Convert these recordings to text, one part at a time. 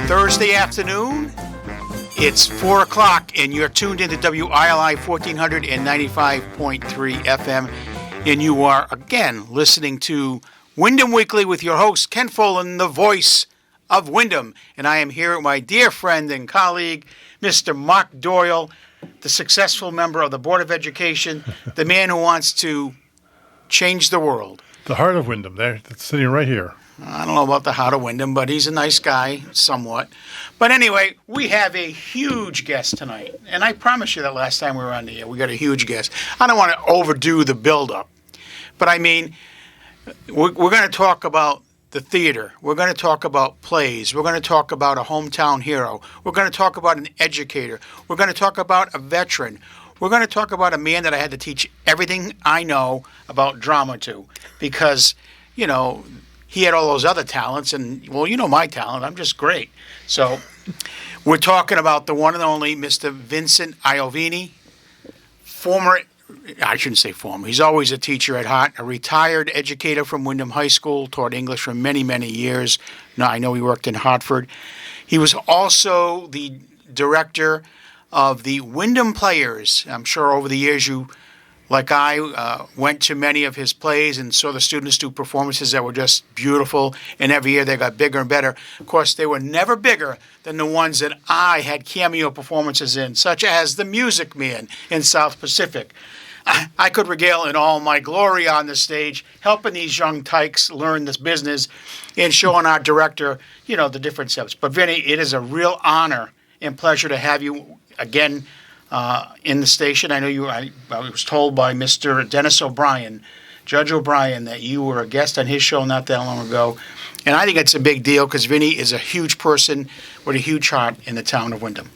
Thursday afternoon. It's 4 o'clock, and you're tuned into WILI 1495.3 FM, and you are, again, listening to Windham Weekly with your host, Ken Folan, the voice of Windham. And I am here with my dear friend and colleague, Mr. Mark Doyle, the successful member of the Board of Education, the man who wants to change the world. The heart of Windham, there, that's sitting right here. I don't know about the heart of Windham, but he's a nice guy, somewhat. But anyway, we have a huge guest tonight. And I promised you that last time we were on the air, we got a huge guest. I don't want to overdo the build-up. But I mean, we're going to talk about the theater. We're going to talk about plays. We're going to talk about a hometown hero. We're going to talk about an educator. We're going to talk about a veteran. We're going to talk about a man that I had to teach everything I know about drama to. Because, you know, he had all those other talents, and, well, you know my talent. I'm just great. So we're talking about the one and only Mr. Vincent Iovine, I shouldn't say former. He's always a teacher at heart, a retired educator from Windham High School, taught English for many, many years. Now, I know he worked in Hartford. He was also the director of the Windham Players. I'm sure over the years you, like I, went to many of his plays and saw the students do performances that were just beautiful, and every year they got bigger and better. Of course, they were never bigger than the ones that I had cameo performances in, such as The Music Man in South Pacific. I could regale in all my glory on the stage, helping these young tykes learn this business and showing our director, you know, the different steps. But Vinny, it is a real honor and pleasure to have you again in the station. I know I was told by Mr. Dennis O'Brien, Judge O'Brien, that you were a guest on his show not that long ago. And I think it's a big deal because Vinny is a huge person with a huge heart in the town of Windham.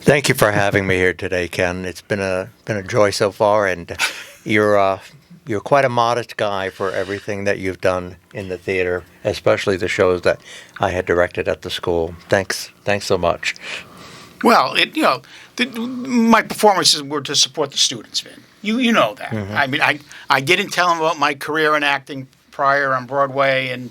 Thank you for having me here today, Ken. It's been a joy so far, and you're quite a modest guy for everything that you've done in the theater, especially the shows that I had directed at the school. Thanks so much. Well, my performances were to support the students, Vin. You know that. Mm-hmm. I mean, I didn't tell them about my career in acting prior on Broadway, and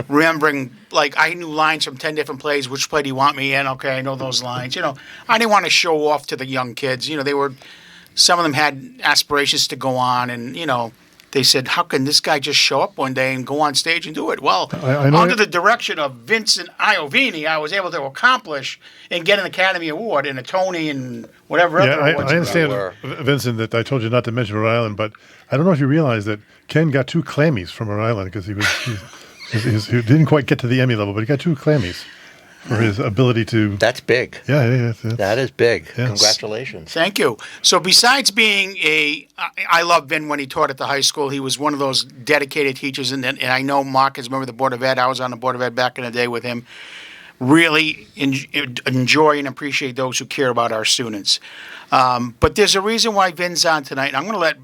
remembering, like, I knew lines from 10 different plays. Which play do you want me in? Okay, I know those lines. I didn't want to show off to the young kids. Some of them had aspirations to go on, and, they said, how can this guy just show up one day and go on stage and do it? Well, under the direction of Vincent Iovine, I was able to accomplish and get an Academy Award and a Tony and whatever other awards. I understand, Vincent, that I told you not to mention Rhode Island, but I don't know if you realize that Ken got 2 Clammys from Rhode Island because he didn't quite get to the Emmy level, but he got 2 Clammys for his ability to... That's big. Yeah. That is big. Yeah. Congratulations. Thank you. So besides being I love Vin when he taught at the high school. He was one of those dedicated teachers, and I know Mark is a member of the Board of Ed. I was on the Board of Ed back in the day with him. Really enjoy and appreciate those who care about our students. But there's a reason why Vin's on tonight. I'm going to let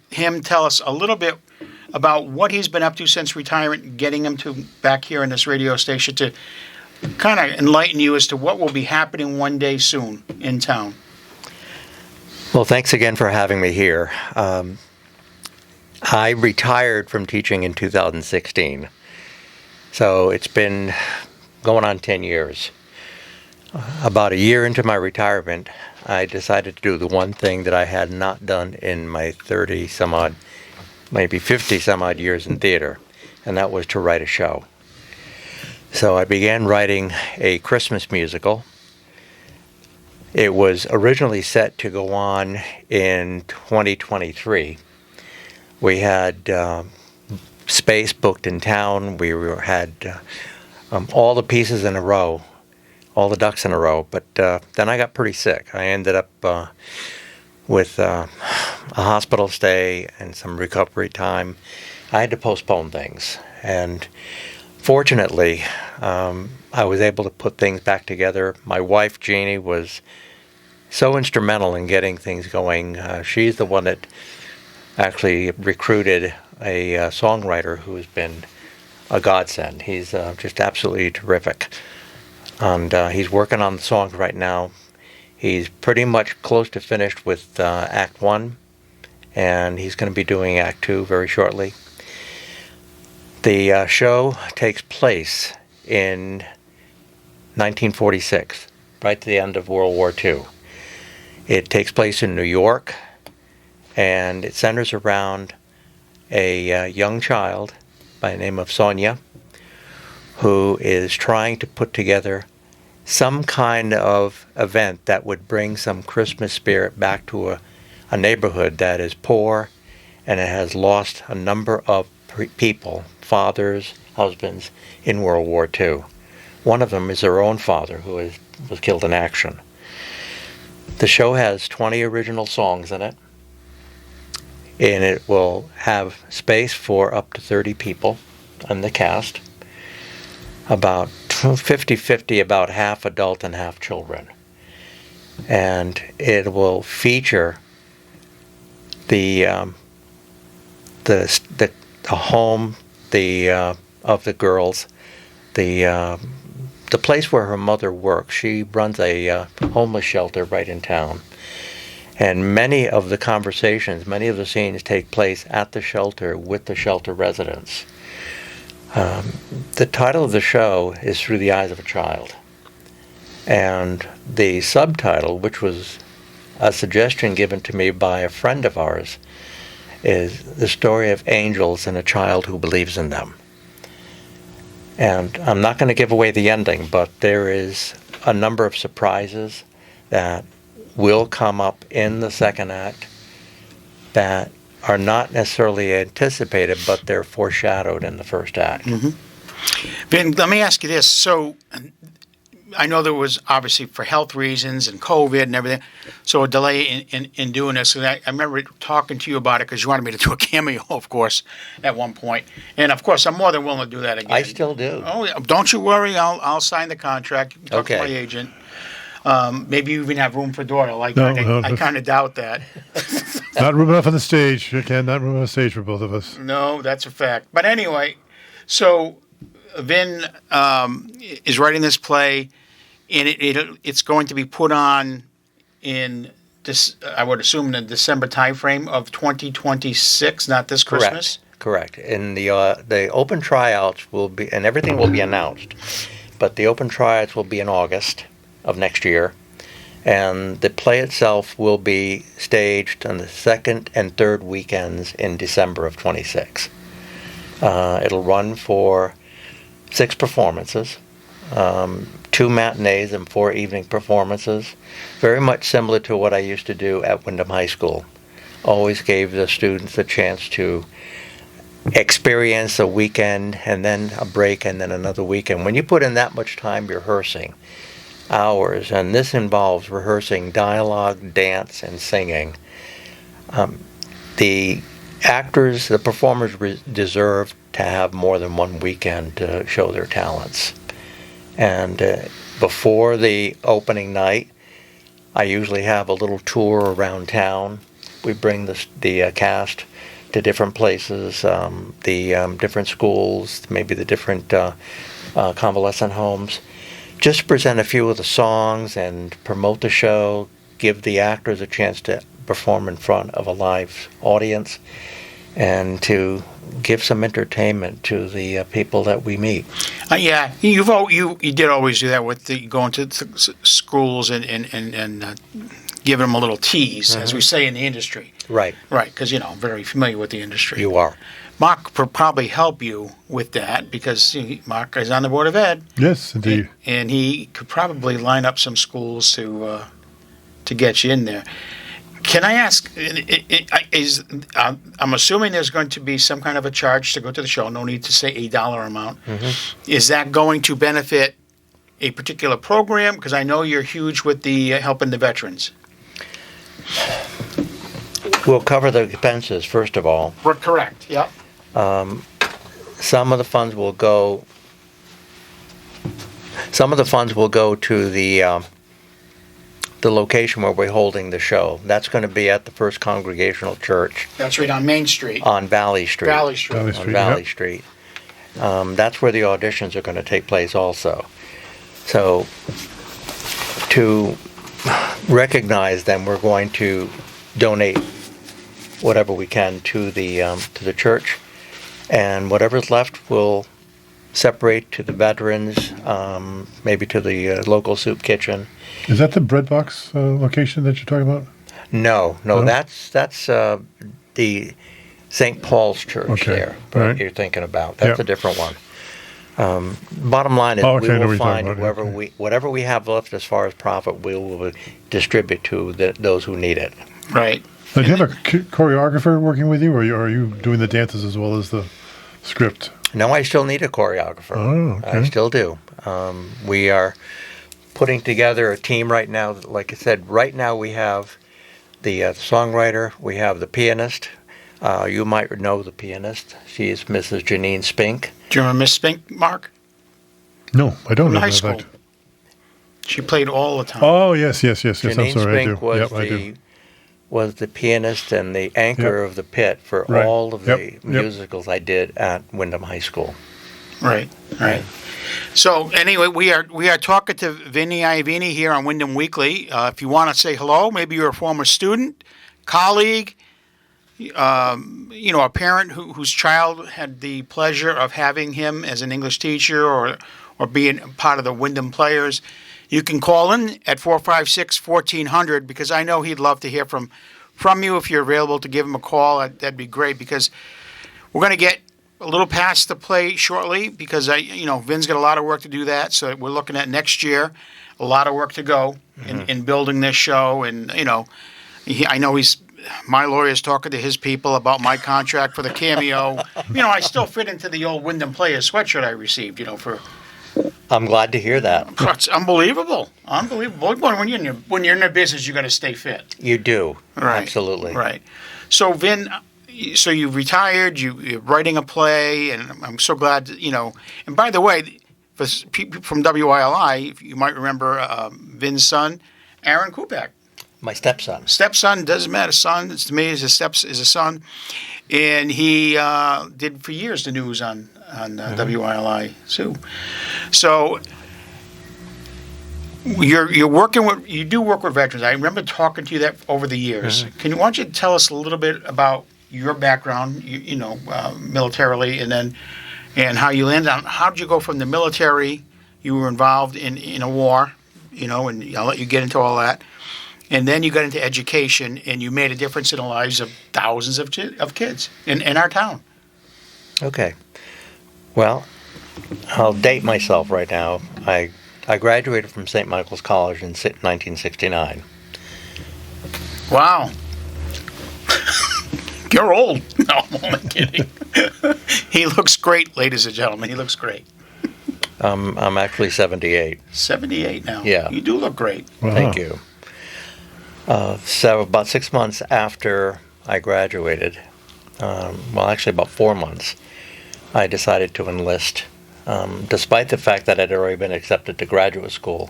him tell us a little bit about what he's been up to since retirement, getting him to back here in this radio station to kind of enlighten you as to what will be happening one day soon in town. Well, thanks again for having me here. I retired from teaching in 2016, so it's been going on 10 years. About a year into my retirement, I decided to do the one thing that I had not done in my 30-some-odd, maybe 50-some-odd years in theater, and that was to write a show. So I began writing a Christmas musical. It was originally set to go on in 2023. We had space booked in town. We had all the pieces in a row, all the ducks in a row. But then I got pretty sick. I ended up with a hospital stay and some recovery time. I had to postpone things. And fortunately, I was able to put things back together. My wife, Jeannie, was so instrumental in getting things going. She's the one that actually recruited a songwriter who has been a godsend. He's just absolutely terrific. And he's working on the songs right now. He's pretty much close to finished with Act 1, and he's going to be doing Act 2 very shortly. The show takes place in 1946, right to the end of World War II. It takes place in New York, and it centers around a young child by the name of Sonia, who is trying to put together some kind of event that would bring some Christmas spirit back to a neighborhood that is poor and it has lost a number of people, fathers, husbands, in World War II. One of them is her own father, who was killed in action. The show has 20 original songs in it, and it will have space for up to 30 people in the cast, about 50-50, about half adult and half children. And it will feature the home of the girls, the place where her mother works. She runs a homeless shelter right in town. And many of the conversations, many of the scenes take place at the shelter with the shelter residents. The title of the show is Through the Eyes of a Child. And the subtitle, which was a suggestion given to me by a friend of ours, is The Story of Angels and a Child Who Believes in Them. And I'm not going to give away the ending, but there is a number of surprises that will come up in the second act that are not necessarily anticipated, but they're foreshadowed in the first act. Mm-hmm. Vin, let me ask you this. So I know there was obviously for health reasons and COVID and everything, so a delay in doing this. And I remember talking to you about it because you wanted me to do a cameo, of course, at one point. And of course, I'm more than willing to do that again. I still do. Oh, yeah. Don't you worry. I'll sign the contract. Talk to my agent. Maybe you even have room for Doyle. I kind of doubt that. Not room enough on the stage. You can not room on the stage for both of us. No, that's a fact. But anyway, so Vin is writing this play, and it's going to be put on in this, I would assume, in the December timeframe of 2026, not this Christmas. Correct. And the open tryouts will be, and everything will be announced, but the open tryouts will be in August of next year, and the play itself will be staged on the second and third weekends in December of 26. It'll run for 6 performances, 2 matinees and 4 evening performances, very much similar to what I used to do at Windham High School. Always gave the students a chance to experience a weekend and then a break and then another weekend. When you put in that much time rehearsing, hours, and this involves rehearsing dialogue, dance, and singing, the actors, the performers deserve to have more than one weekend to show their talents. And before the opening night, I usually have a little tour around town. We bring the cast to different places, the different schools, maybe the different convalescent homes, just to present a few of the songs and promote the show, give the actors a chance to perform in front of a live audience, and to give some entertainment to the people that we meet. Yeah, you did always do that with going to schools and giving them a little tease, as we say in the industry. Right. Right, because, I'm very familiar with the industry. You are. Mark could probably help you with that because Mark is on the Board of Ed. Yes, indeed. And he could probably line up some schools to get you in there. Can I ask, I'm assuming there's going to be some kind of a charge to go to the show. No need to say a dollar amount. Mm-hmm. Is that going to benefit a particular program? Because I know you're huge with the helping the veterans. We'll cover the expenses, first of all. We're correct, yeah. Some of the funds will go to the location where we're holding the show. That's going to be at the First Congregational Church. That's right on Main Street. On Valley Street. Valley Street. On Valley Street. That's where the auditions are going to take place also. So to recognize them, we're going to donate whatever we can to the church, and whatever's left will separate to the veterans, maybe to the local soup kitchen. Is that the bread box location that you're talking about? No, No? that's the St. Paul's Church Okay, there. all right. You're thinking about that's Yeah. a different one. Bottom line is, Oh, okay, I we know will what you're talking find about, okay. whatever we have left as far as profit, we will distribute to those who need it. Right. Now, do you have a choreographer working with you, or are you doing the dances as well as the script? No, I still need a choreographer. Oh, okay. I still do. We are putting together a team right now. Like I said, right now we have the songwriter, we have the pianist. You might know the pianist. She is Mrs. Janine Spink. Do you remember Miss Spink, Mark? No, I don't From know high that school. fact. She played all the time. Oh, yes. I'm Janine sorry, I Spink do. was Yep, I do. was the pianist and the anchor Yep. of the pit for Right. all of Yep, the yep. musicals I did at Windham High School. Right. So anyway, we are talking to Vinny Iovine here on Windham Weekly. If you want to say hello, maybe you're a former student, colleague, a parent whose child had the pleasure of having him as an English teacher or being part of the Windham Players, you can call in at 456-1400 because I know he'd love to hear from you. If you're available to give him a call, that'd be great because we're going to get a little past the play shortly because Vin's got a lot of work to do that. So we're looking at next year, a lot of work to go in building this show. And, I know my lawyer's talking to his people about my contract for the cameo. I still fit into the old Windham Players sweatshirt I received, for. I'm glad to hear that. It's unbelievable. When you're in the business, you got to stay fit. You do. Right. Absolutely. Right. So, Vin, so you've retired, you're writing a play, and I'm so glad, And by the way, for people from WILI, you might remember Vin's son, Aaron Kupek. My stepson. Stepson, doesn't matter, son. It's to me, is a son. And he did for years the news on WILI, too. So you do work with veterans. I remember talking to you that over the years. Why don't you tell us a little bit about your background, militarily, and how you landed on, how did you go from the military, you were involved in a war, and I'll let you get into all that, and then you got into education, and you made a difference in the lives of thousands of kids in our town. Okay. Well, I'll date myself right now. I graduated from St. Michael's College in 1969. Wow. You're old. No, I'm only kidding. He looks great, ladies and gentlemen. He looks great. I'm actually 78. 78 now. Yeah. You do look great. Wow. Thank you. So about 6 months after I graduated, actually about 4 months, I decided to enlist, despite the fact that I'd already been accepted to graduate school,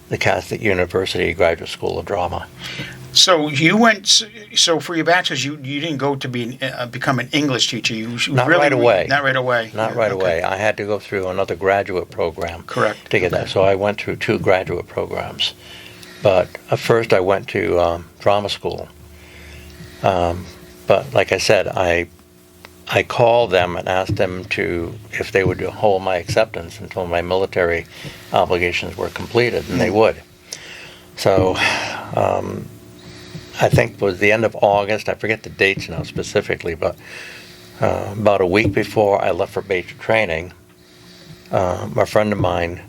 the Catholic University Graduate School of Drama. So you went. So for your bachelor's, you didn't go to become an English teacher. You Not really, right away. Not right away. Not Yeah, right okay. away. I had to go through another graduate program. Correct. To get that. So I went through 2 graduate programs. But first I went to drama school. But like I said, I called them and asked them if they would hold my acceptance until my military obligations were completed, and they would. So I think it was the end of August. I forget the dates now specifically, but about a week before I left for basic training, a friend of mine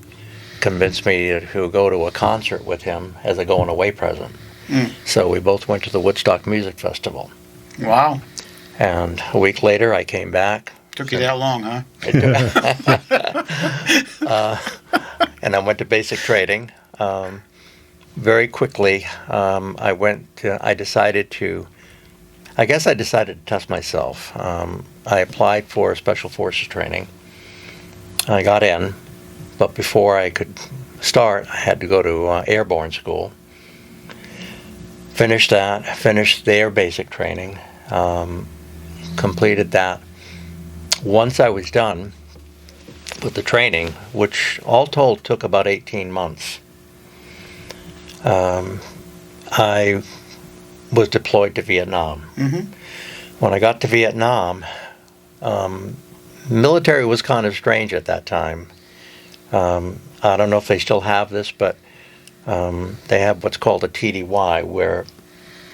convinced me to go to a concert with him as a going away present. So we both went to the Woodstock Music Festival. Wow. And a week later, I came back. Took you that long, huh? And I went to basic training. Very quickly, I decided to test myself. I applied for special forces training. I got in, but before I could start, I had to go to airborne school. Finished their basic training, completed that. Once I was done with the training, which all told took about 18 months, I was deployed to Vietnam. Mm-hmm. When I got to Vietnam, military was kind of strange at that time. I don't know if they still have this, but they have what's called a TDY, where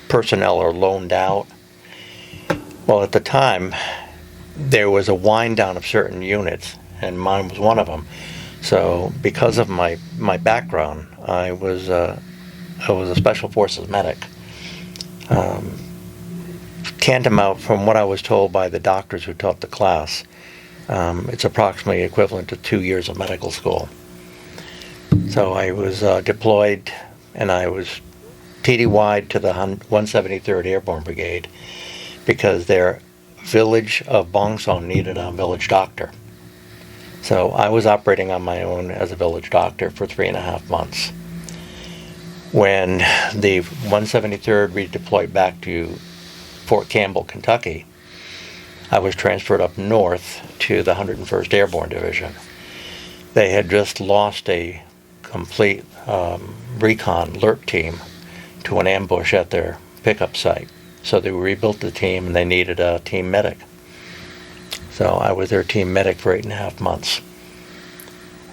personnel are loaned out. Well, at the time, there was a wind down of certain units, and mine was one of them. So, because of my background, I was a Special Forces medic. Tantamount, from what I was told by the doctors who taught the class, it's approximately equivalent to 2 years of medical school. So I was deployed, and I was TDY'd to the 173rd Airborne Brigade because their village of Bongsong needed a village doctor. So I was operating on my own as a village doctor for 3.5 months. When the 173rd redeployed back to Fort Campbell, Kentucky, I was transferred up north to the 101st Airborne Division. They had just lost a complete recon LERT team to an ambush at their pickup site. So they rebuilt the team, and they needed a team medic. So I was their team medic for 8.5 months.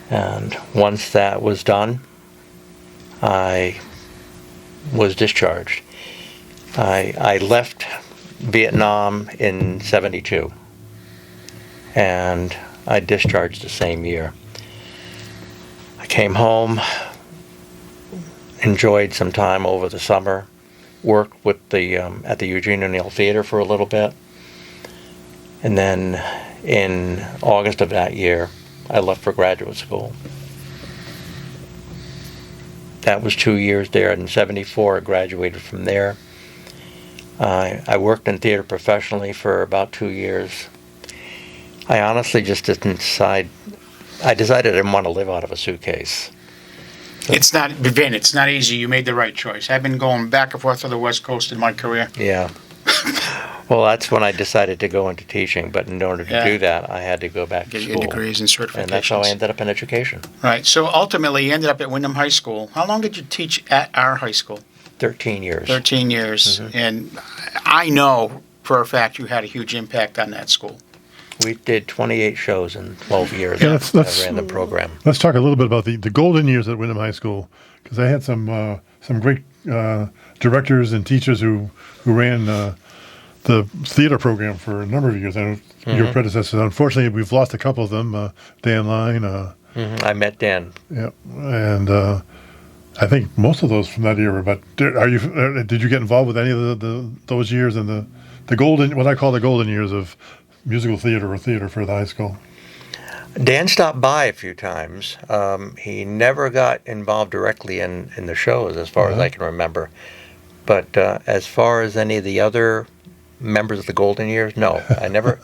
And once that was done, I was discharged. I left Vietnam in '72, and I discharged the same year. I came home, enjoyed some time over the summer, worked with the at the Eugene O'Neill Theater for a little bit, and then in August of that year, I left for graduate school. That was 2 years there. In '74, I graduated from there. I worked in theater professionally for about 2 years. I honestly just didn't decide. I decided I didn't want to live out of a suitcase. It's not, Vin, it's not easy. You made the right choice. I've been going back and forth to the West Coast in my career. Yeah. Well, that's when I decided to go into teaching, but in order to do that, I had to go back to Get school. your degrees and certifications. And that's how I ended up in education. Right. So ultimately, you ended up at Windham High School. How long did you teach at our high school? 13 years. 13 years. And I know for a fact you had a huge impact on that school. We did 28 shows in 12 years. Yeah, I ran the program. Let's talk a little bit about the golden years at Windham High School, because I had some great directors and teachers who ran the theater program for a number of years. I know your predecessors. Unfortunately, we've lost a couple of them. Dan Line. I met Dan. Yeah, and I think most of those from that era. But did you get involved with any of those years and the golden, what I call the golden years of musical theater or theater for the high school? Dan stopped by a few times. He never got involved directly in the shows, as far as I can remember. But as far as any of the other members of the golden years, no, I never.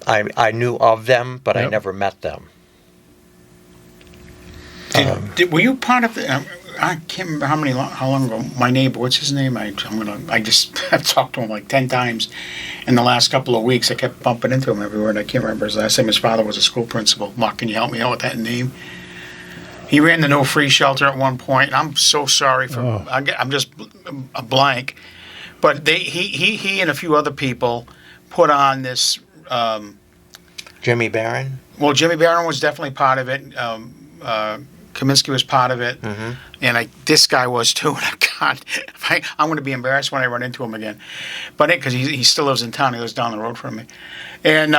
I knew of them, but I never met them. Were you part of the? I can't remember how long ago. My neighbor, what's his name? I've talked to him like 10 times in the last couple of weeks. I kept bumping into him everywhere, and I can't remember his last name. His father was a school principal. Mark, can you help me out with that name? He ran the No Free Shelter at one point. I'm so sorry for. I'm just a blank. But he and a few other people put on this. Jimmy Barron? Well, Jimmy Barron was definitely part of it. Kaminsky was part of it, and this guy was too. And God, I'm going to be embarrassed when I run into him again. But because he still lives in town, he lives down the road from me, and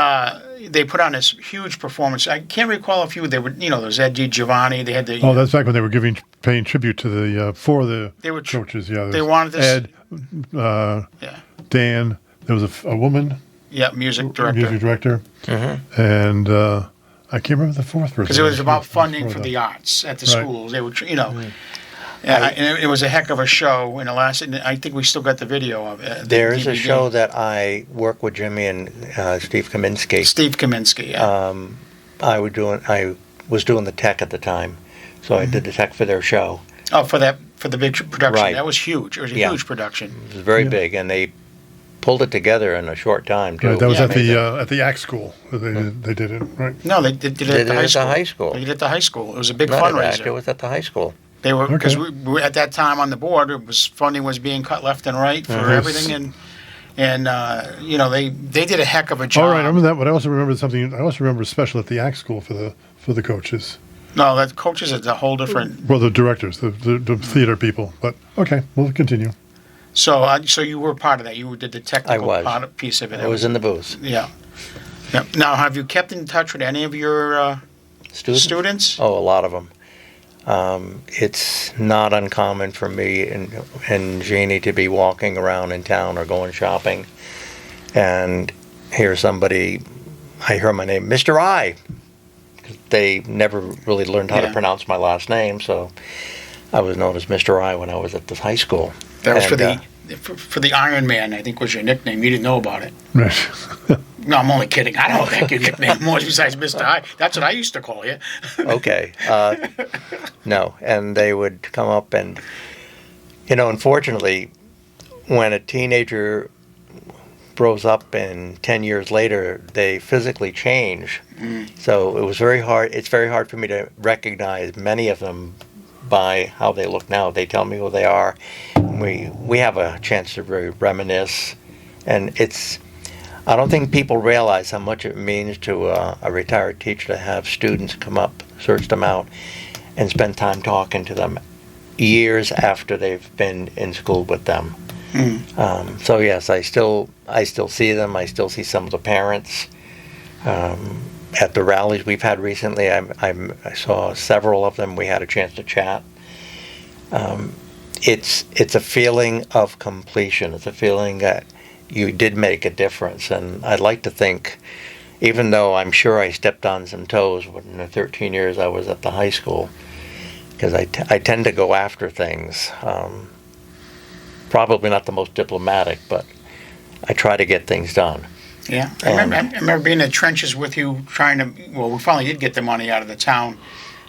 they put on this huge performance. I can't recall a few. They were, there was Ed Giovanni. They had the. Oh, that's back when they were paying tribute to the coaches. Yeah, they wanted this. Ed, Dan. There was a woman. Yeah, music director. And I can't remember the fourth person. Because it was about funding for the arts at the schools. They were, and it was a heck of a show. And I think we still got the video of it. There is a show that I work with Jimmy and Steve Kaminsky. Yeah. I was doing the tech at the time, so I did the tech for their show. Oh, for the big production. Right. That was huge. It was a huge production. It was very big, and they pulled it together in a short time too. Right, that was at the ACT school. They did it, right? No, they did it at the high school. They did it at the high school. It was a big fundraiser. It was at the high school. They were because we were at that time on the board. Funding was being cut left and right for everything, and they did a heck of a job. All right, I remember that, but I also remember something. I also remember special at the Act School for the coaches. No, that coaches is a whole different. Well, the directors, the theater people. But okay, we'll continue. So you were part of that. You did the technical I was. piece of it. I was in the booth. Yeah. Yeah. Now, have you kept in touch with any of your students? Oh, a lot of them. It's not uncommon for me and Jeannie to be walking around in town or going shopping and hear somebody, I hear my name, Mr. I. They never really learned how to pronounce my last name, so I was known as Mr. I when I was at the high school. That was for the Iron Man, I think was your nickname. You didn't know about it. Right. No, I'm only kidding. I don't know what your nickname was besides Mr. I. That's what I used to call you. Okay. No, and they would come up and, unfortunately, when a teenager grows up and 10 years later, they physically change. So it was very hard. It's very hard for me to recognize many of them by how they look now. They tell me who they are. We have a chance to reminisce, and I don't think people realize how much it means to a retired teacher to have students come up, search them out, and spend time talking to them years after they've been in school with them. So yes, I still see them. I still see some of the parents at the rallies we've had recently. I saw several of them. We had a chance to chat. It's a feeling of completion. It's a feeling that you did make a difference, and I'd like to think, even though I'm sure I stepped on some toes in the 13 years I was at the high school, because I tend to go after things. Probably not the most diplomatic, but I try to get things done. Yeah, I remember being in the trenches with you trying to. Well, we finally did get the money out of the town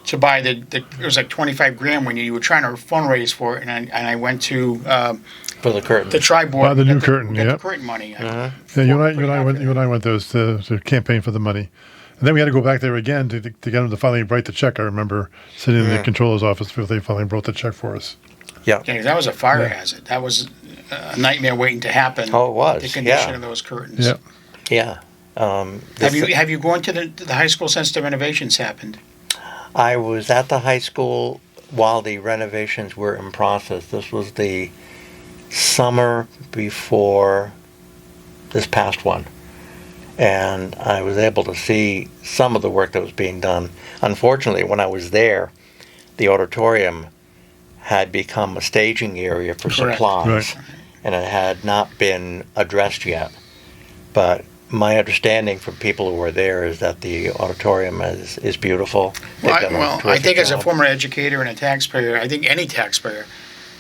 to buy it was like 25 grand when you were trying to fundraise for it, and I went to for the curtain, the tri-board, the new curtain, the curtain money. Yeah, you and I went those to campaign for the money, and then we had to go back there again to get them to finally write the check. I remember sitting in the controller's office before they finally wrote the check for us. Yeah, that was a fire hazard. That was a nightmare waiting to happen. Oh, it was. The condition of those curtains. Yeah. Yeah. Have you gone to the high school since the renovations happened? I was at the high school while the renovations were in process. This was the summer before this past one. And I was able to see some of the work that was being done. Unfortunately, when I was there, the auditorium had become a staging area for supplies. Right. And it had not been addressed yet. But my understanding from people who were there is that the auditorium is beautiful. I think as a former educator and a taxpayer, I think any taxpayer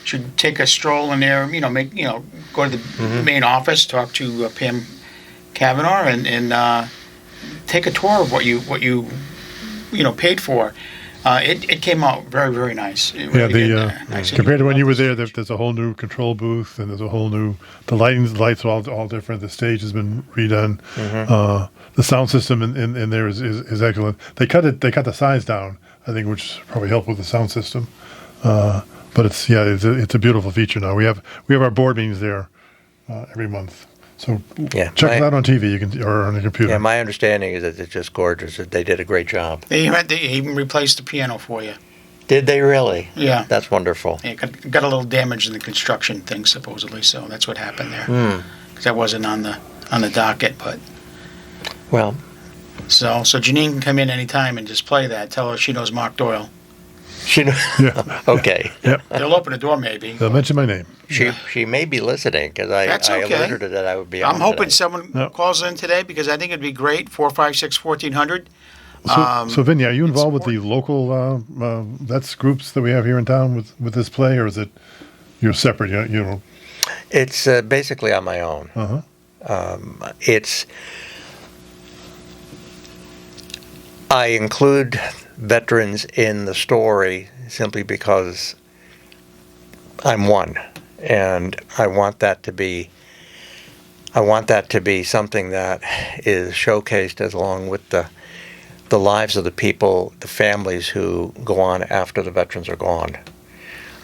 should take a stroll in there. Go to the main office, talk to Pam Kavanaugh, and take a tour of what you paid for. It came out very, very nice. Nice. Compared to when you were there, there's a whole new control booth, and there's a whole new. The lights are all different. The stage has been redone. The sound system in there is excellent. They cut the size down, I think, which probably helped with the sound system. But it's a beautiful feature now. We have our board meetings there every month. So check it out on TV or on the computer. Yeah, my understanding is that it's just gorgeous. That they did a great job. They even replaced the piano for you. Did they really? Yeah. That's wonderful. Yeah, got a little damage in the construction thing, supposedly, so that's what happened there. Because that wasn't on the docket, but... Well... So Janine can come in anytime and just play that. Tell her she knows Mark Doyle. She knows? Yeah. Okay. Yeah. They'll open the door, maybe. They'll mention my name. She may be listening, because I alluded to that I would be on I'm hoping today. someone calls in today, because I think it'd be great, 456-1400. So Vinny, are you involved with the local vets groups that we have here in town with this play, or is it you're separate? You know, It's basically on my own. I include veterans in the story simply because I'm one, and I want that to be something that is showcased as along with the lives of the people, the families who go on after the veterans are gone.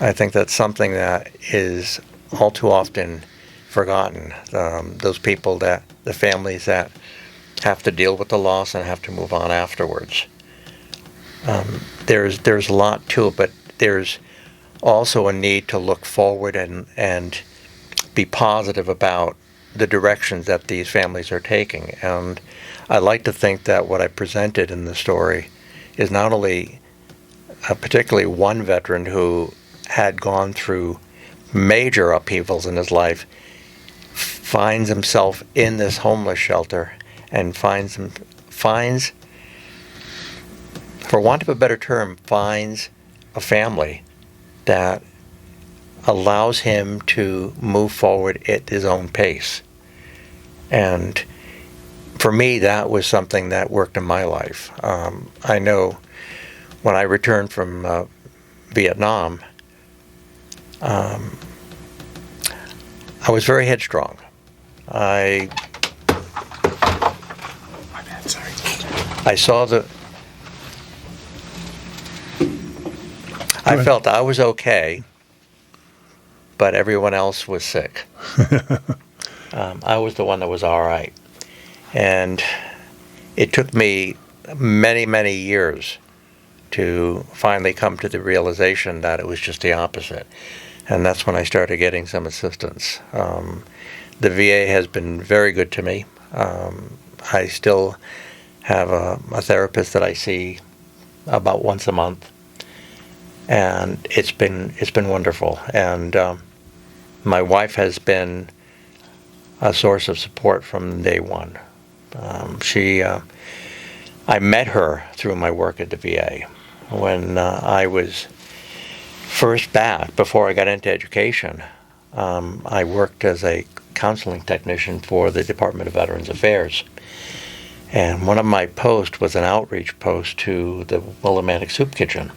I think that's something that is all too often forgotten. Those people the families that have to deal with the loss and have to move on afterwards. There's a lot to it, but there's also a need to look forward and be positive about the directions that these families are taking. And I like to think that what I presented in the story is not only particularly one veteran who had gone through major upheavals in his life, finds himself in this homeless shelter and finds, for want of a better term, finds a family that allows him to move forward at his own pace. And for me, that was something that worked in my life. I know when I returned from Vietnam, I was very headstrong. I saw I felt I was okay, but everyone else was sick. I was the one that was all right. And it took me many, many years to finally come to the realization that it was just the opposite. And that's when I started getting some assistance. The VA has been very good to me. I still have a therapist that I see about once a month, and it's been wonderful. And my wife has been a source of support from day one. I met her through my work at the VA when I was first back before I got into education. I worked as a counseling technician for the Department of Veterans Affairs. And one of my posts was an outreach post to the Willimantic Soup Kitchen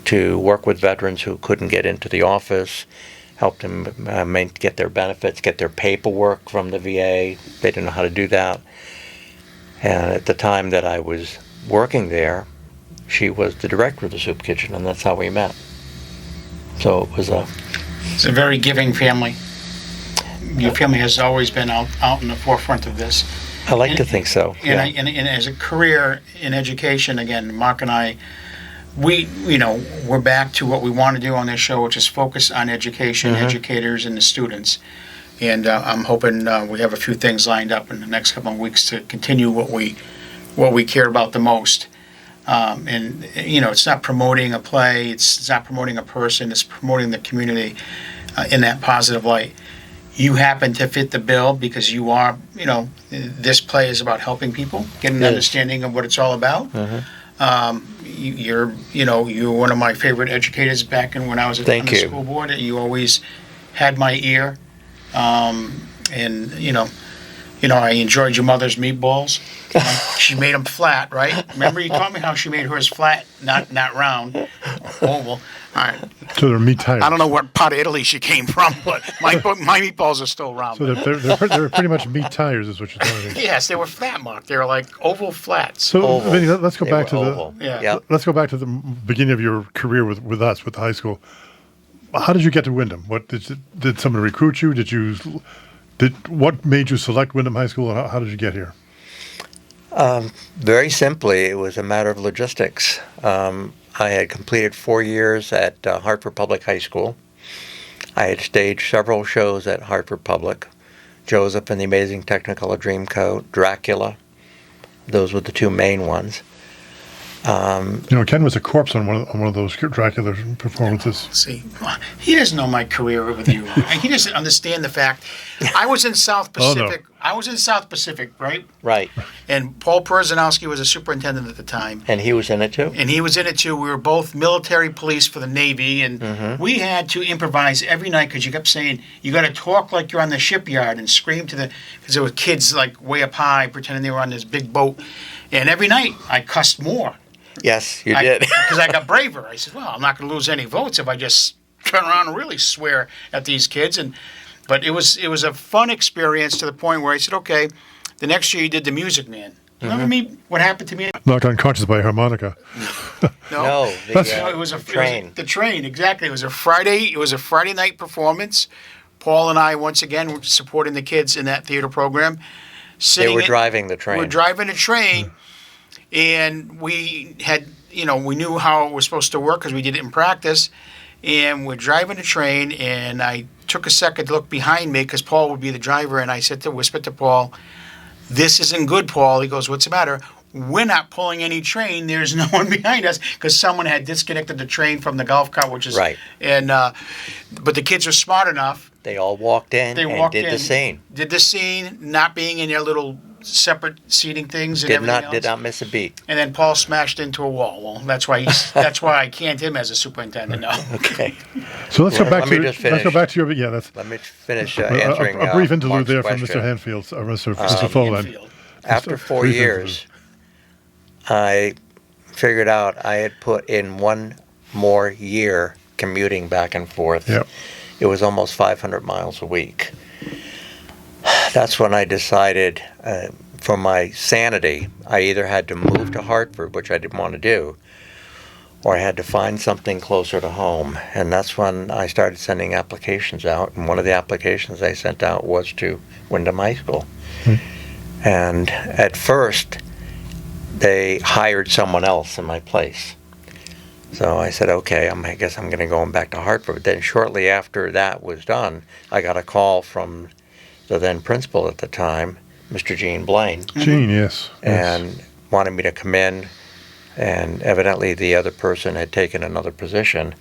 to work with veterans who couldn't get into the office, help them get their benefits, get their paperwork from the VA. They didn't know how to do that. And at the time that I was working there, she was the director of the soup kitchen, and that's how we met. So it was It's a very giving family. Your family has always been out in the forefront of this. I like to think so. And, and as a career in education, again, Mark and I, we're back to what we want to do on this show, which is focus on education, educators, and the students. And I'm hoping we have a few things lined up in the next couple of weeks to continue what we care about the most. And it's not promoting a play, it's not promoting a person, it's promoting the community in that positive light. You happen to fit the bill because you are, this play is about helping people get an understanding of what it's all about. You're one of my favorite educators back when I was on the school board. You always had my ear. I enjoyed your mother's meatballs. She made them flat, right? Remember you taught me how she made hers flat, not round, oval. All right. So they're meat tires. I don't know what part of Italy she came from, but my meatballs are still round. So they're pretty much meat tires, is what you're telling me. Yes, they were flat, Mark. They were like oval flats. So Vinny, let's go back to oval. Let's go back to the beginning of your career with us, with the high school. How did you get to Windham? What did someone recruit you? What made you select Windham High School, and how did you get here? Very simply, it was a matter of logistics. I had completed 4 years at Hartford Public High School. I had staged several shows at Hartford Public, Joseph and the Amazing Technicolor Dreamcoat, Dracula. Those were the two main ones. Ken was a corpse on one of those Dracula performances. See, he doesn't know my career with you. He doesn't understand the fact I was in South Pacific. No. I was in South Pacific, right? Right. And Paul Perzanowski was a superintendent at the time. And he was in it too? And he was in it too. We were both military police for the Navy, and we had to improvise every night because you kept saying, you got to talk like you're on the shipyard and scream because there were kids like way up high pretending they were on this big boat. And every night I cussed more. Yes, you did. Because I got braver. I said, well, I'm not going to lose any votes if I just turn around and really swear at these kids. But it was a fun experience to the point where I said, okay, the next year you did The Music Man. You remember what happened to me? Knocked unconscious by a harmonica. No, it was the train, exactly. It was a Friday night performance Paul and I, once again, were supporting the kids in that theater program. They were driving the train. We're driving a train, and we had, we knew how it was supposed to work because we did it in practice. And we're driving a train, and I took a second to look behind me because Paul would be the driver, and I whispered to Paul, "This isn't good, Paul." He goes, "What's the matter?" "We're not pulling any train. There's no one behind us," because someone had disconnected the train from the golf cart, which is right. And but the kids are smart enough. They all walked in and did the scene. Did the scene, not being in their little separate seating things and everything else. Did not miss a beat. And then Paul smashed into a wall. Well, that's why I canned him as a superintendent now. Okay. So let's go back to your Let me finish answering a brief interlude Mark's there question. from Mr. Hanfield, Mr. Folland. After 4 years, I figured out I had put in one more year commuting back and forth. Yep. It was almost 500 miles a week. That's when I decided, for my sanity, I either had to move to Hartford, which I didn't want to do, or I had to find something closer to home. And that's when I started sending applications out. And one of the applications I sent out was to Windham High School. And at first, they hired someone else in my place. So I said, okay, I guess I'm going to go back to Hartford. Then shortly after that was done, I got a call from the then principal at the time, Mr. Gene Blaine. Gene, yes. And wanted me to come in, and evidently the other person had taken another position,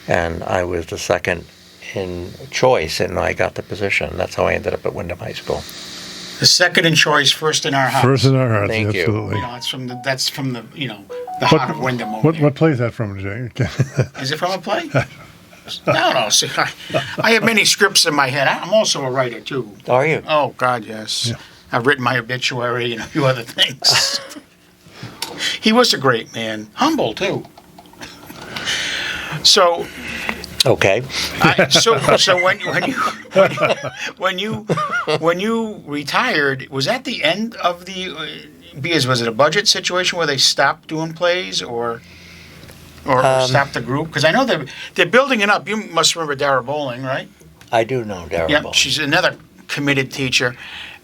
and I was the second in choice, and I got the position. That's how I ended up at Windham High School. The second in choice, first in our hearts. First in our hearts, Thank you. absolutely. That's from the the heart of Windham. What play is that from, Jay? Is it from a play? No. See, I have many scripts in my head. I'm also a writer too. Are you? Oh God, yes. Yeah. I've written my obituary and a few other things. He was a great man, humble too. So. Yeah. Okay. So when you retired, was that the end of the? Because was it a budget situation where they stopped doing plays or stopped the group? Because I know they're building it up. You must remember Dara Bowling, right? I do know Dara Bowling. She's another committed teacher,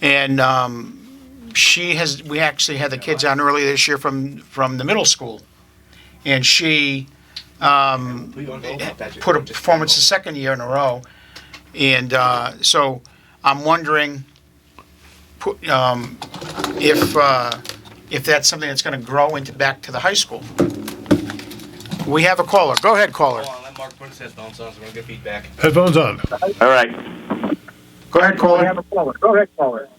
and we actually had the kids on earlier this year from the middle school, and she. Put a performance the second year in a row, and so I'm wondering if that's something that's going to grow back to the high school. We have a caller. Go ahead, caller. Hold on, let Mark put his headphones on so we don't get feedback. Headphones on. All right. Go ahead, caller. Go ahead, caller.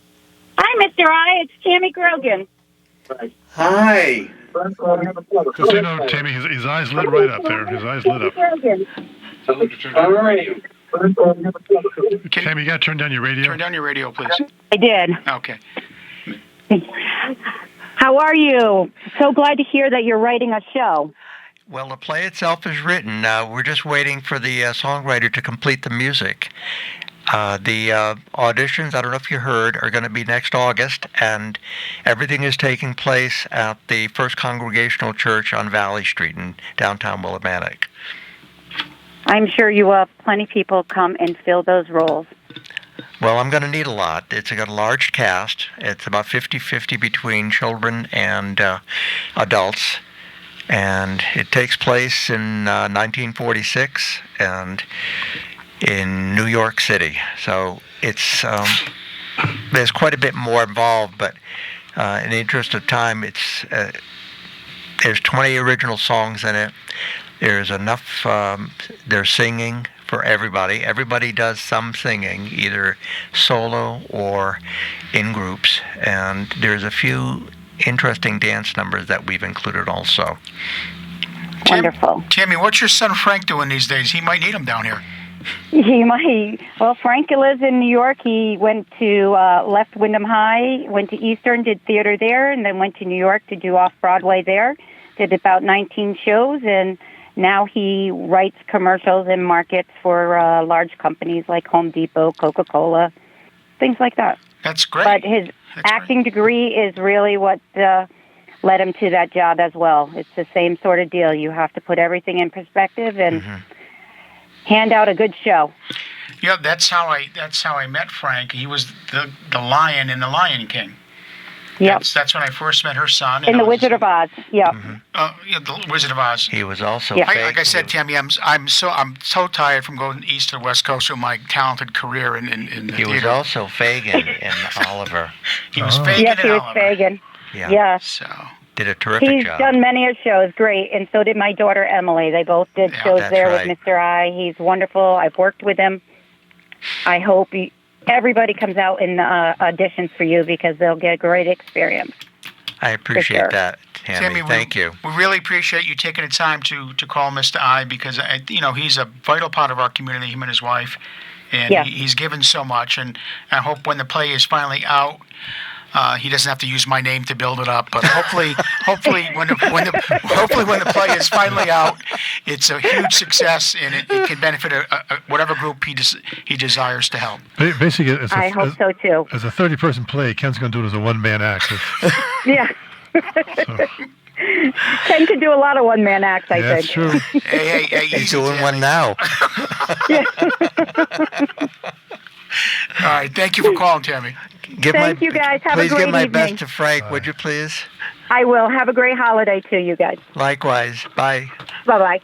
Hi, Mr. I. It's Tammy Grogan. Hi. Just so you know, Tammy, his eyes lit right up there. His eyes lit up. All right. Tammy, you got to turn down your radio. Turn down your radio, please. I did. Okay. How are you? So glad to hear that you're writing a show. Well, the play itself is written. We're just waiting for the songwriter to complete the music. The auditions, I don't know if you heard, are going to be next August, and everything is taking place at the First Congregational Church on Valley Street in downtown Willimantic. I'm sure you will have plenty of people come and fill those roles. Well, I'm going to need a lot. It's got a large cast. It's about 50-50 between children and adults. And it takes place in 1946 and in New York City. So it's there's quite a bit more involved, but in the interest of time, there's 20 original songs in it. There's enough, there's singing for everybody. Everybody does some singing, either solo or in groups. And there's a few interesting dance numbers that we've included also. Wonderful. Tammy, what's your son Frank doing these days? He might need him down here. He might. Well, Frank lives in New York. He went to, left Windham High, went to Eastern, did theater there, and then went to New York to do off-Broadway there. Did about 19 shows, and now he writes commercials and markets for large companies like Home Depot, Coca-Cola, things like that. That's great. But his acting degree is really what led him to that job as well. It's the same sort of deal. You have to put everything in perspective and hand out a good show. Yeah, that's how I met Frank. He was the lion in The Lion King. Yep. That's when I first met her son. In The Wizard of Oz. Yep. Yeah, The Wizard of Oz. He was also Yeah. fake. Like I said, Tammy, I'm so tired from going east to the West Coast with my talented career in the He was theater. also Fagin in Oliver. He was Fagin Yes, he and was Oliver. Fagin. Yeah. Yes. So Did a terrific He's job. done many shows, great, and so did my daughter Emily. They both did Yeah, shows that's there right. with Mr. I. He's wonderful. I've worked with him. I hope everybody comes out and auditions for you because they'll get a great experience. I appreciate sure. that, Tammy. Thank you. We really appreciate you taking the time to call Mr. I because he's a vital part of our community. Him and his wife, and Yeah. he's given so much. And I hope when the play is finally out, he doesn't have to use my name to build it up. But hopefully when the play is finally out, it's a huge success and it can benefit whatever group he desires to help. Basically, I hope so too. As a 30-person play, Ken's going to do it as a one-man act. Yeah. Ken can do a lot of one-man acts, I That's think. true. Hey, He's easy, doing Tammy. one now. All right, thank you for calling, Tammy. Thank you, guys. Have a please great give my evening. best to Frank, would you please? I will. Have a great holiday too, you guys. Likewise. Bye. Bye-bye.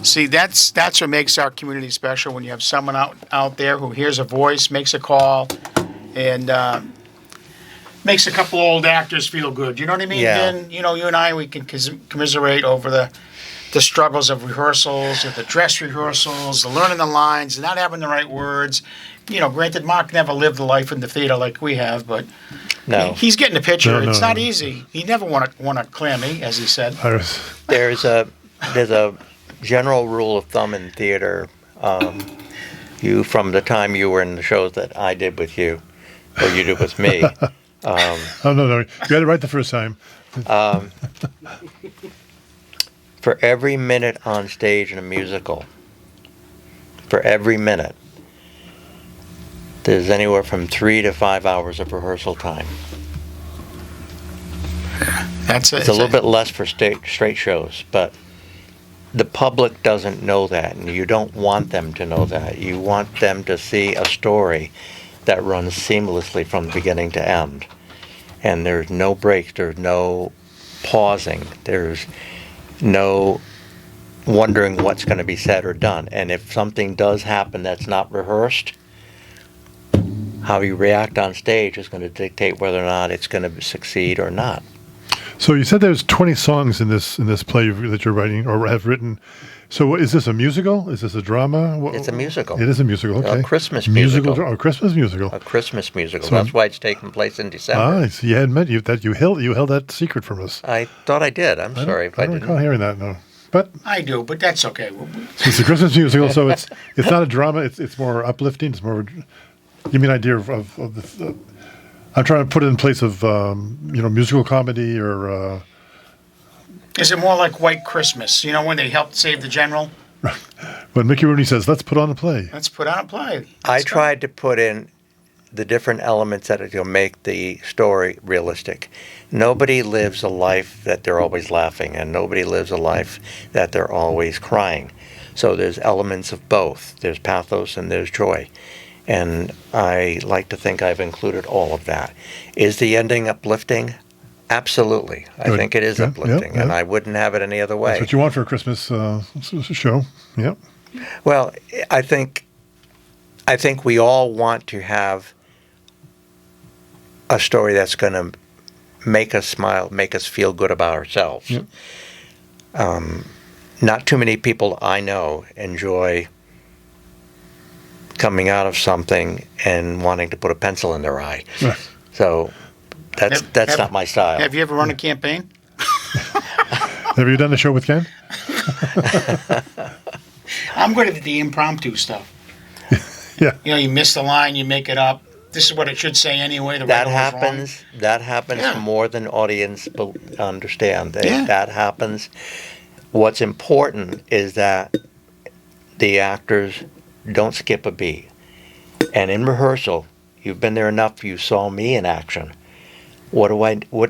See, that's what makes our community special when you have someone out there who hears a voice, makes a call, and makes a couple old actors feel good. You know what I mean, Yeah. Vin? You and I, we can commiserate over the struggles of rehearsals, or the dress rehearsals, the learning the lines, and not having the right words. Granted, Mark never lived the life in the theater like we have, but No. he's getting the picture. No, It's not no. easy. He never won a Clammy, as he said. There's a general rule of thumb in theater. You, from the time you were in the shows that I did with you, or you did with me, Oh, no. You got it right the first time. for every minute on stage in a musical, for every minute, there's anywhere from 3 to 5 hours of rehearsal time. That's it. It's a little bit less for straight shows, but the public doesn't know that, and you don't want them to know that. You want them to see a story that runs seamlessly from beginning to end. And there's no breaks, there's no pausing, there's no wondering what's going to be said or done. And if something does happen that's not rehearsed, how you react on stage is going to dictate whether or not it's going to succeed or not. So you said there's 20 songs in this play that you're writing or have written. So is this a musical? Is this a drama? It's a musical. It is a musical. Okay. A Christmas musical. A Christmas musical. A Christmas musical. So- That's why it's taking place in December. So you had meant you held that secret from us. I thought I did. I'm sorry if I I don't recall didn't. hearing that. No, but I do, but that's okay. it's a Christmas musical, so it's not a drama. It's more uplifting. It's more. Give me an idea of the. I'm trying to put it in place of musical comedy or. Is it more like White Christmas? When they helped save the general? When Mickey Rooney says, "Let's put on a play." Let's put on a play. I Let's go. tried to put in the different elements that will make the story realistic. Nobody lives a life that they're always laughing, and nobody lives a life that they're always crying. So there's elements of both. There's pathos and there's joy. And I like to think I've included all of that. Is the ending uplifting? Absolutely. I Good. think it is Good. uplifting, Yep, and yep. I wouldn't have it any other way. That's what you want for a Christmas show. Yep. Well, I think we all want to have a story that's going to make us smile, make us feel good about ourselves. Yep. Not too many people I know enjoy coming out of something and wanting to put a pencil in their eye. So that's not my style. Have you ever run a campaign? Have you done the show with Ken? I'm good at the impromptu stuff. Yeah. You miss the line, you make it up. This is what it should say anyway. The That writer was wrong. happens. That happens Yeah. more than audience understand. Yeah. That happens. What's important is that the actors don't skip a beat. And in rehearsal, you've been there enough. You saw me in action. What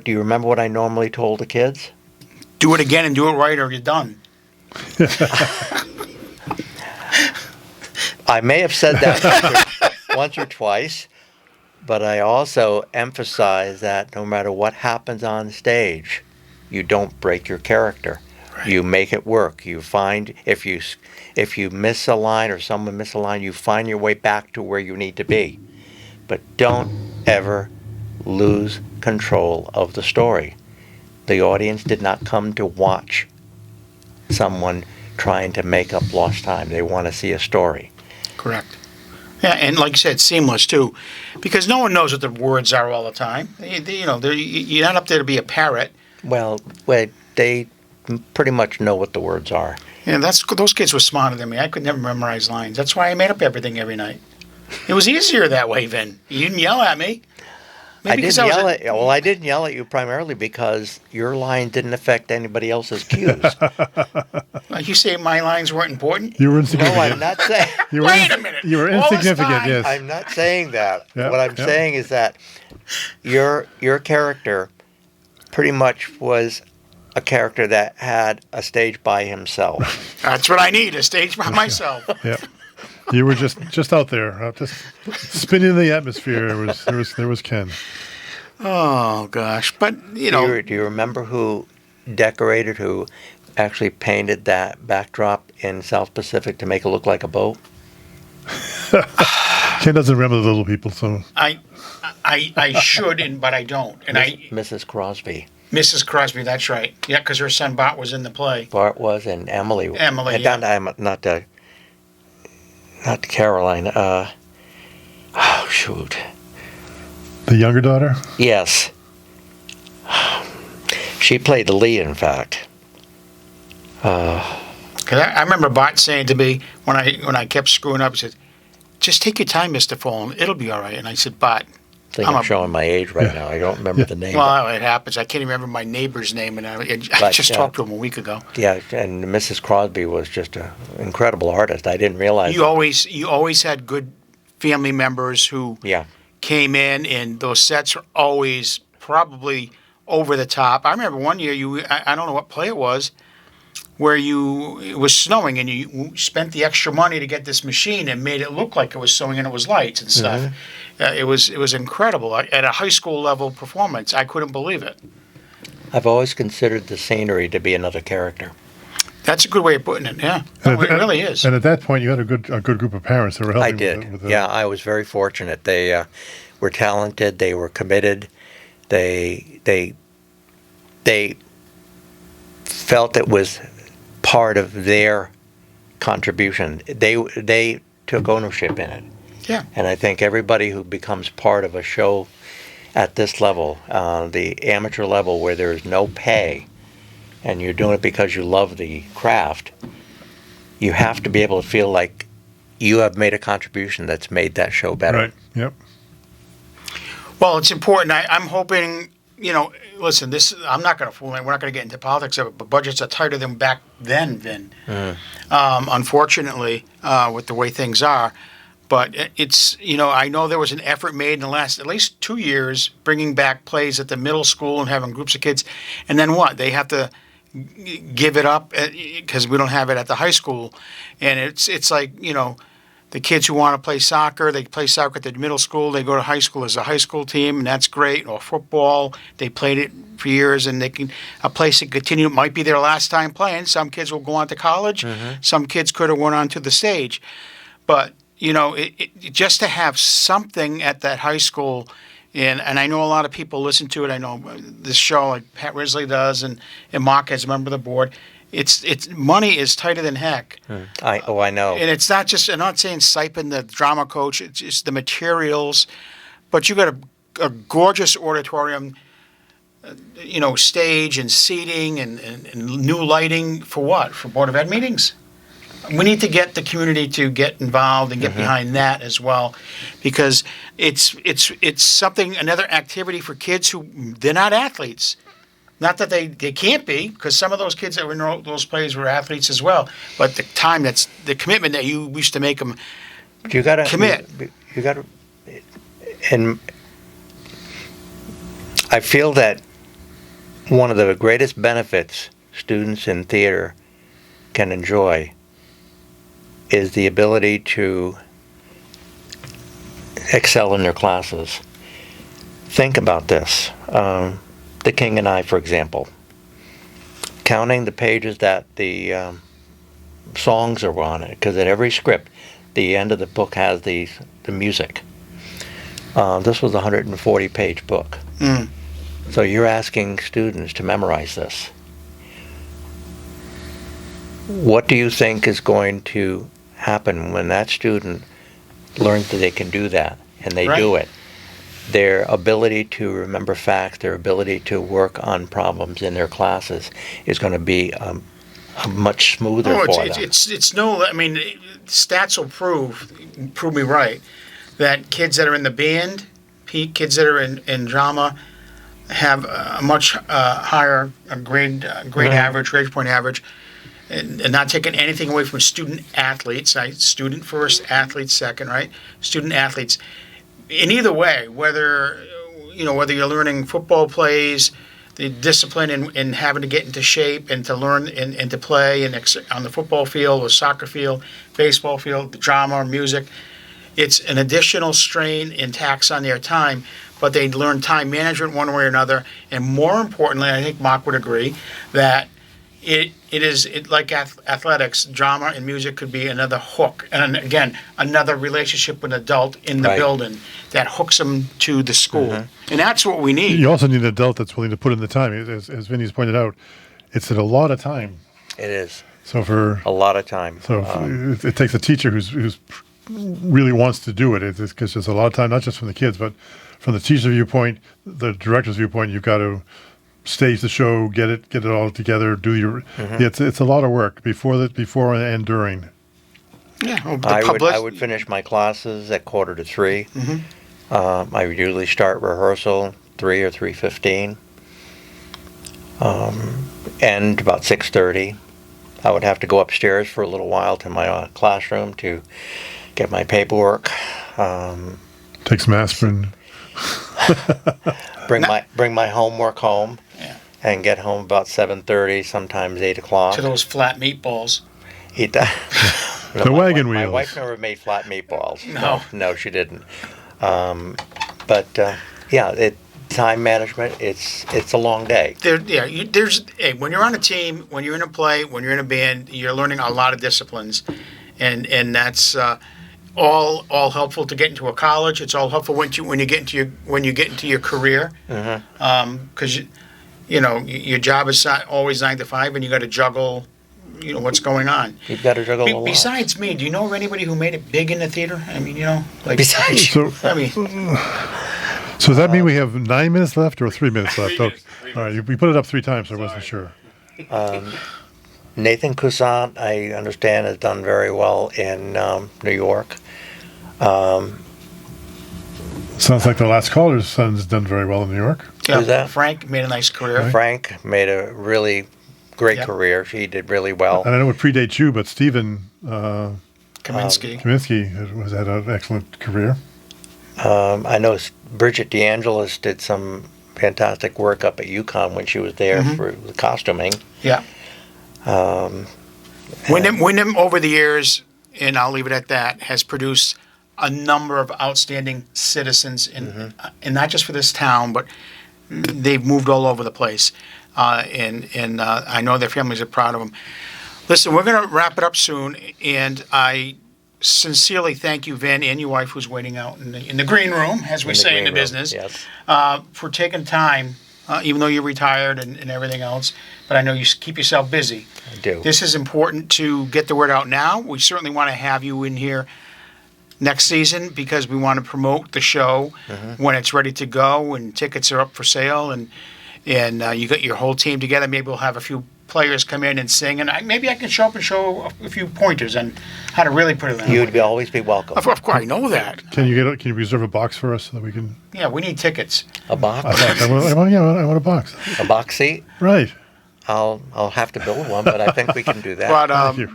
do you remember? What I normally told the kids? Do it again and do it right, or you're done. I may have said that once or twice, but I also emphasize that no matter what happens on stage, you don't break your character. Right. You make it work. You find if you miss a line or someone miss a line, you find your way back to where you need to be. But don't ever lose control of the story. The audience did not come to watch someone trying to make up lost time. They want to see a story. Correct. Yeah, and like you said, seamless too, because no one knows what the words are all the time. You're not up there to be a parrot. Well, they pretty much know what the words are. Yeah, those kids were smarter than me. I could never memorize lines. That's why I made up everything every night. It was easier that way, Vin. You didn't yell at me. I didn't yell at you primarily because your line didn't affect anybody else's cues. Like you say, my lines weren't important. You were No, insignificant. I'm not saying. Wait a minute. You were All this insignificant. time- Yes. I'm not saying that. Yeah, What I'm yeah. saying is that your character pretty much was a character that had a stage by himself. That's what I need, a stage by myself. Yeah. You were just out there, just spinning the atmosphere. There was Ken. Oh, gosh. But, Do you remember who actually painted that backdrop in South Pacific to make it look like a boat? Ken doesn't remember the little people, so I should, but I don't. And Mrs. Crosby. Mrs. Crosby, that's right. Yeah, because her son Bart was in the play. Bart was, and Emily. Emily, And yeah. not Caroline. Oh, shoot. the younger daughter. Yes. She played the lead, in fact. 'Cause I remember Bart saying to me when I kept screwing up, he said, "Just take your time, Mr. Fallen. It'll be all right." And I said, "Bart, I think I'm I'm a- showing my age right now. I don't remember the name. well, it happens. I can't even remember my neighbor's name, and I But, just talked to him a week ago." Yeah, and Mrs. Crosby was just an incredible artist. I didn't realize You always had good family members who Yeah. came in, and those sets were always probably over the top. I remember one year I don't know what play it was, where it was snowing and you spent the extra money to get this machine and made it look like it was snowing and it was lights and stuff. It was incredible at a high school level performance. I couldn't believe it. I've always considered the scenery to be another character. That's a good way of putting it. Yeah, no, it really is. And at that point, you had a good group of parents that were helping. I did. With the, Yeah, I was very fortunate. They were talented. They were committed. They felt it was part of their contribution. They took ownership in it. Yeah. And I think everybody who becomes part of a show at this level, the amateur level where there is no pay, and you're doing it because you love the craft, you have to be able to feel like you have made a contribution that's made that show better. Right. Yep. Well, it's important. I'm hoping, listen, I'm not going to fool anyone. We're not going to get into politics of it, but budgets are tighter than back then, Vin. Unfortunately, with the way things are. But it's, I know there was an effort made in the last at least 2 years bringing back plays at the middle school and having groups of kids. And then what? They have to give it up because we don't have it at the high school. And it's like, the kids who want to play soccer, they play soccer at the middle school. They go to high school as a high school team, and that's great. Or football, they played it for years, and a place to continue. It might be their last time playing. Some kids will go on to college. Some kids could have went on to the stage. But, just to have something at that high school, and I know a lot of people listen to it. I know this show, like Pat Risley does, and Mark as a member of the board. It's money is tighter than heck. I know. And it's not just, I'm not saying stipend the drama coach, it's just the materials, but you got a gorgeous auditorium, stage and seating and new lighting for what? For Board of Ed meetings? We need to get the community to get involved and get behind that as well, because it's something, another activity for kids who, they're not athletes. Not that they can't be, because some of those kids that were in those plays were athletes as well. But the time, that's the commitment that you used to make them You gotta commit. You gotta, and I feel that one of the greatest benefits students in theater can enjoy is the ability to excel in their classes. Think about this. The King and I, for example. Counting the pages that the songs are on it, because at every script, the end of the book has the music. This was a 140-page book. So you're asking students to memorize this. What do you think is going to happen when that student learns that they can do that and they do it? Their ability to remember facts, their ability to work on problems in their classes is going to be much smoother for them. It's no. I mean, stats will prove me right that kids that are in the band, kids that are in drama, have a much higher grade average, grade point average, and not taking anything away from student athletes. Student first, athlete second, right? Student athletes. In either way, whether you're learning football plays, the discipline in having to get into shape and to learn and to play on the football field or soccer field, baseball field, the drama or music, it's an additional strain and tax on their time. But they learn time management one way or another, and more importantly, I think Mark would agree that it is like athletics, drama and music could be another hook, and again, another relationship with an adult in the building that hooks them to the school, and that's what we need. You also need an adult that's willing to put in the time. As Vinny's pointed out, it's a lot of time. It is. So for a lot of time. So it takes a teacher who's really wants to do it. Because there's a lot of time, not just from the kids, but from the teacher's viewpoint, the director's viewpoint. You've got to stage the show, get it all together, do your. It's a lot of work before and during. Yeah, I would finish my classes at 2:45. I would usually start rehearsal 3 or 3:15. End about 6:30. I would have to go upstairs for a little while to my classroom to get my paperwork. Take some aspirin. Bring my homework home. And get home about 7:30, sometimes 8 o'clock. To those flat meatballs. Eat that. The wagon wheels. My wife never made flat meatballs. No, she didn't. Time management. It's a long day. When you're on a team, when you're in a play, when you're in a band, you're learning a lot of disciplines, and that's all helpful to get into a college. It's all helpful when you get into your career, because your job is always 9 to 5, and you got to juggle, what's going on. You've got to juggle a lot. Besides me, do you know of anybody who made it big in the theater? I mean, besides. So does that mean we have 9 minutes left or 3 minutes left? All right, we put it up 3 times, so I wasn't sure. Nathan Coussant, I understand, has done very well in New York. Sounds like the last caller's son's done very well in New York. Yeah, Who's that? Frank made a nice career. Right. Frank made a really great career. He did really well. And I know it predates you, but Stephen Kaminsky has had an excellent career. I know Bridget DeAngelis did some fantastic work up at UConn when she was there for the costuming. Yeah. Windham over the years, and I'll leave it at that, has produced a number of outstanding citizens, and not just for this town, but they've moved all over the place. And I know their families are proud of them. Listen, we're going to wrap it up soon, and I sincerely thank you, Vin, and your wife, who's waiting out in the green room, as we say in the business, for taking time, even though you're retired and everything else. But I know you keep yourself busy. I do. This is important to get the word out now. We certainly want to have you in here next season because we want to promote the show when it's ready to go and tickets are up for sale and you got your whole team together. Maybe we'll have a few players come in and sing, and maybe I can show up and show a few pointers on how to really put it in. You'd always be welcome. Of course, I know that. Can you reserve a box for us so that we can? Yeah, we need tickets. A box? I want a box. A box seat? Right. I'll have to build one, but I think we can do that.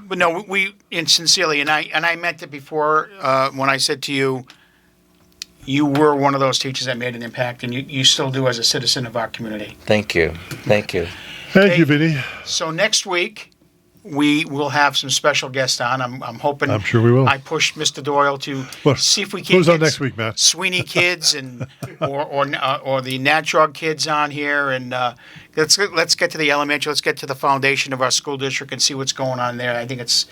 But no, and sincerely, and I meant it before when I said to you, you were one of those teachers that made an impact, and you still do as a citizen of our community. Thank you. Thank you. Thank you, Vinny. So next week, we will have some special guests on. I'm hoping. I'm sure we will. I pushed Mr. Doyle to Well, see if we can who's get on next week, Matt? Sweeney kids and or the Nat Drug kids on here, and let's get to the elementary. Let's get to the foundation of our school district and see what's going on there. I think it's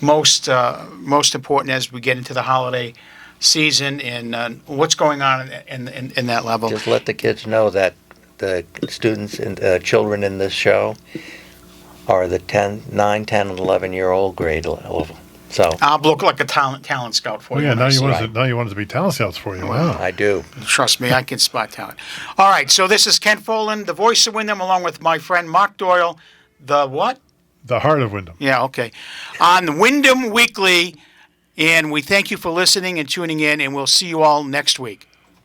most important as we get into the holiday season and what's going on in that level. Just let the kids know that the students and children in this show are the 9, 10, and 11-year-old grade level. So I'll look like a talent scout for Oh you. yeah, when now I you see want it. us to, now you want us to be talent scouts for you. Wow. I do. Trust me, I can spot talent. All right, so this is Ken Folan, the voice of Windham, along with my friend Mark Doyle, the what? The heart of Windham. Yeah, okay. On Windham Weekly, and we thank you for listening and tuning in, and we'll see you all next week.